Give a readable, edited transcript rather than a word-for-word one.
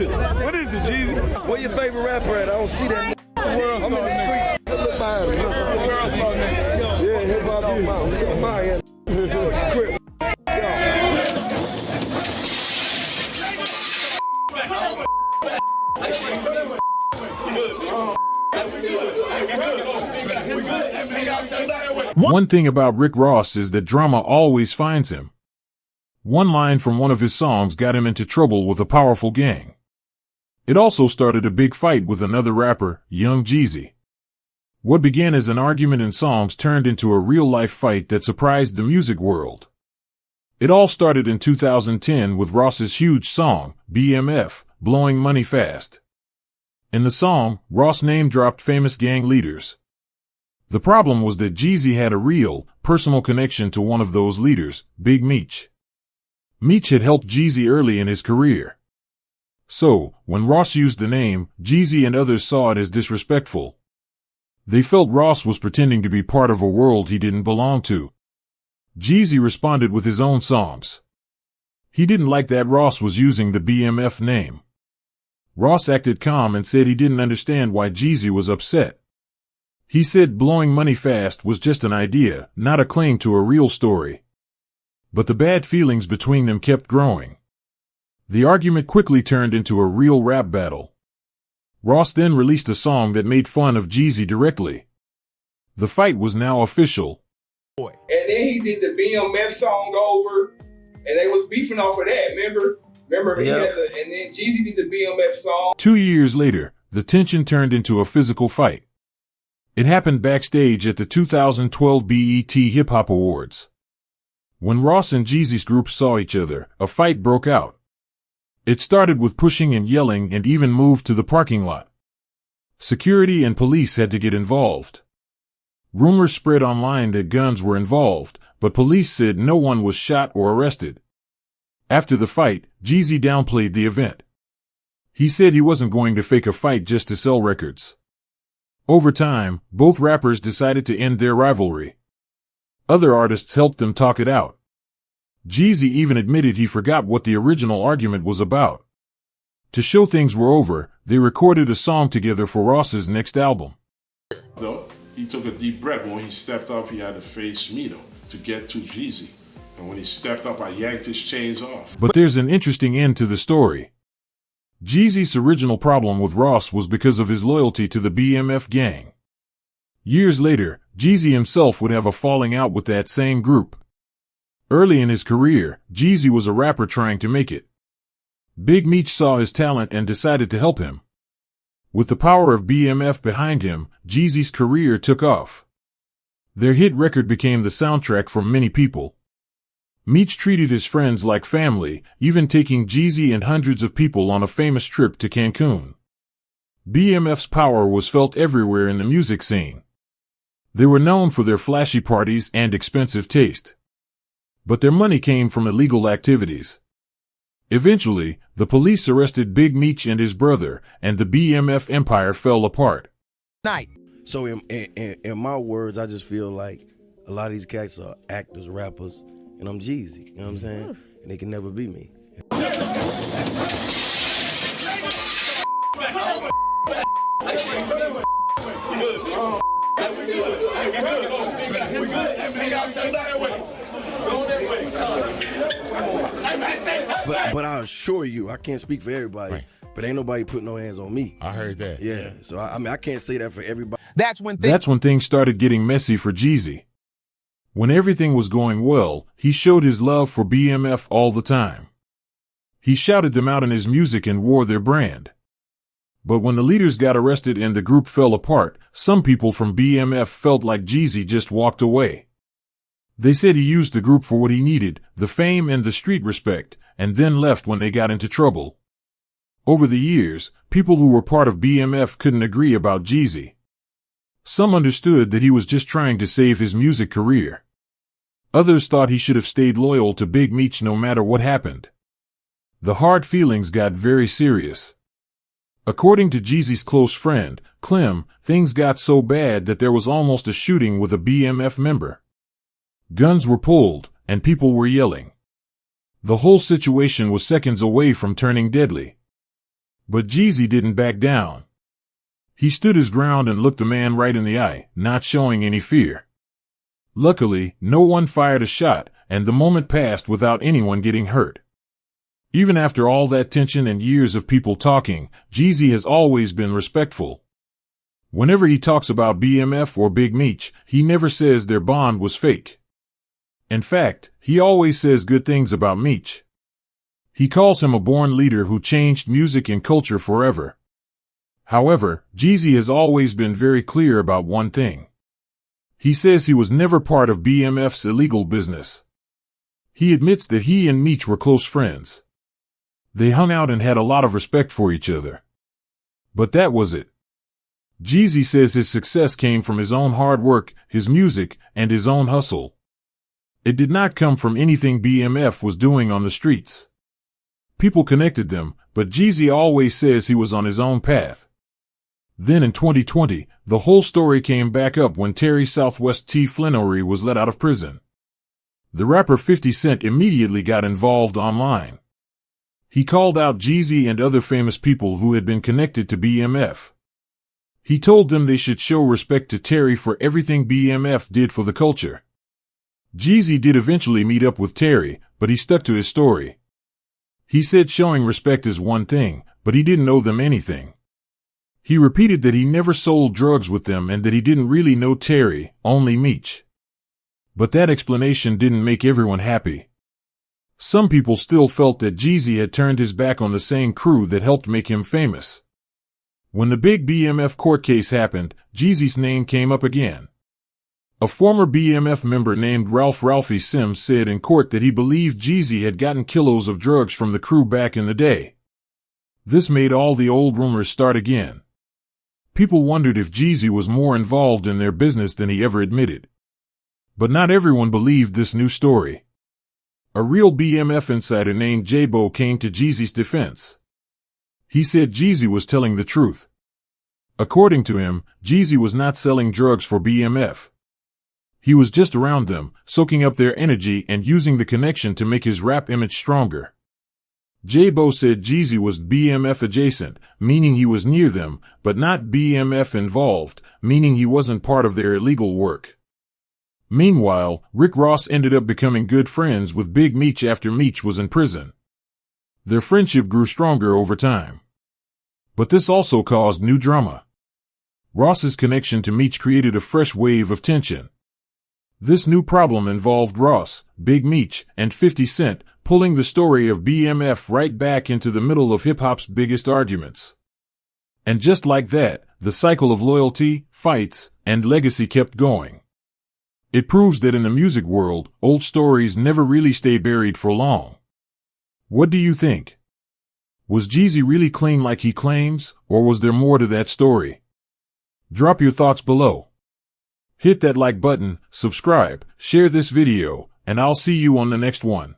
is it? What is it, Jeezy? Where your favorite rapper at? I don't see that. I'm in the streets. Look behind me. Yeah, hip hop. Look at my crib. One thing about Rick Ross is that drama always finds him. One line from one of his songs got him into trouble with a powerful gang. It also started a big fight with another rapper, Young Jeezy. What began as an argument in songs turned into a real-life fight that surprised the music world. It all started in 2010 with Ross's huge song, BMF, Blowing Money Fast. In the song, Ross name-dropped famous gang leaders. The problem was that Jeezy had a real, personal connection to one of those leaders, Big Meech. Meech had helped Jeezy early in his career. So, when Ross used the name, Jeezy and others saw it as disrespectful. They felt Ross was pretending to be part of a world he didn't belong to. Jeezy responded with his own songs. He didn't like that Ross was using the BMF name. Ross acted calm and said he didn't understand why Jeezy was upset. He said blowing money fast was just an idea, not a claim to a real story. But the bad feelings between them kept growing. The argument quickly turned into a real rap battle. Ross then released a song that made fun of Jeezy directly. The fight was now official. And then he did the BMF song over, and they was beefing off of that, remember? Yep. And then Jeezy did the BMF song. 2 years later, the tension turned into a physical fight. It happened backstage at the 2012 BET Hip Hop Awards. When Ross and Jeezy's groups saw each other, a fight broke out. It started with pushing and yelling and even moved to the parking lot. Security and police had to get involved. Rumors spread online that guns were involved, but police said no one was shot or arrested. After the fight, Jeezy downplayed the event. He said he wasn't going to fake a fight just to sell records. Over time, both rappers decided to end their rivalry. Other artists helped them talk it out. Jeezy even admitted he forgot what the original argument was about. To show things were over, they recorded a song together for Ross's next album. Though, he took a deep breath. When he stepped up, he had to face me, though, to get to Jeezy. And when he stepped up, I yanked his chains off. But there's an interesting end to the story. Jeezy's original problem with Ross was because of his loyalty to the BMF gang. Years later, Jeezy himself would have a falling out with that same group. Early in his career, Jeezy was a rapper trying to make it. Big Meech saw his talent and decided to help him. With the power of BMF behind him, Jeezy's career took off. Their hit record became the soundtrack for many people. Meech treated his friends like family, even taking Jeezy and hundreds of people on a famous trip to Cancun. BMF's power was felt everywhere in the music scene. They were known for their flashy parties and expensive taste. But their money came from illegal activities. Eventually, the police arrested Big Meech and his brother, and the BMF empire fell apart. So in my words, I just feel like a lot of these cats are actors, rappers, and I'm Jeezy, you know what I'm saying? And they can never be me. But I assure you, I can't speak for everybody, right, but ain't nobody putting no hands on me. I heard that. Yeah, so I mean, I can't say that for everybody. That's when things started getting messy for Jeezy. When everything was going well, he showed his love for BMF all the time. He shouted them out in his music and wore their brand. But when the leaders got arrested and the group fell apart, some people from BMF felt like Jeezy just walked away. They said he used the group for what he needed, the fame and the street respect, and then left when they got into trouble. Over the years, people who were part of BMF couldn't agree about Jeezy. Some understood that he was just trying to save his music career. Others thought he should have stayed loyal to Big Meech no matter what happened. The hard feelings got very serious. According to Jeezy's close friend, Clem, things got so bad that there was almost a shooting with a BMF member. Guns were pulled, and people were yelling. The whole situation was seconds away from turning deadly. But Jeezy didn't back down. He stood his ground and looked the man right in the eye, not showing any fear. Luckily, no one fired a shot, and the moment passed without anyone getting hurt. Even after all that tension and years of people talking, Jeezy has always been respectful. Whenever he talks about BMF or Big Meech, he never says their bond was fake. In fact, he always says good things about Meech. He calls him a born leader who changed music and culture forever. However, Jeezy has always been very clear about one thing. He says he was never part of BMF's illegal business. He admits that he and Meech were close friends. They hung out and had a lot of respect for each other. But that was it. Jeezy says his success came from his own hard work, his music, and his own hustle. It did not come from anything BMF was doing on the streets. People connected them, but Jeezy always says he was on his own path. Then in 2020, the whole story came back up when Terry Southwest T. Flinory was let out of prison. The rapper 50 Cent immediately got involved online. He called out Jeezy and other famous people who had been connected to BMF. He told them they should show respect to Terry for everything BMF did for the culture. Jeezy did eventually meet up with Terry, but he stuck to his story. He said showing respect is one thing, but he didn't owe them anything. He repeated that he never sold drugs with them and that he didn't really know Terry, only Meech. But that explanation didn't make everyone happy. Some people still felt that Jeezy had turned his back on the same crew that helped make him famous. When the big BMF court case happened, Jeezy's name came up again. A former BMF member named Ralphie Sims said in court that he believed Jeezy had gotten kilos of drugs from the crew back in the day. This made all the old rumors start again. People wondered if Jeezy was more involved in their business than he ever admitted. But not everyone believed this new story. A real BMF insider named J-Bo came to Jeezy's defense. He said Jeezy was telling the truth. According to him, Jeezy was not selling drugs for BMF. He was just around them, soaking up their energy and using the connection to make his rap image stronger. J-Bo said Jeezy was BMF adjacent, meaning he was near them, but not BMF involved, meaning he wasn't part of their illegal work. Meanwhile, Rick Ross ended up becoming good friends with Big Meech after Meech was in prison. Their friendship grew stronger over time. But this also caused new drama. Ross's connection to Meech created a fresh wave of tension. This new problem involved Ross, Big Meech, and 50 Cent, pulling the story of BMF right back into the middle of hip-hop's biggest arguments. And just like that, the cycle of loyalty, fights, and legacy kept going. It proves that in the music world, old stories never really stay buried for long. What do you think? Was Jeezy really clean like he claims, or was there more to that story? Drop your thoughts below. Hit that like button, subscribe, share this video, and I'll see you on the next one.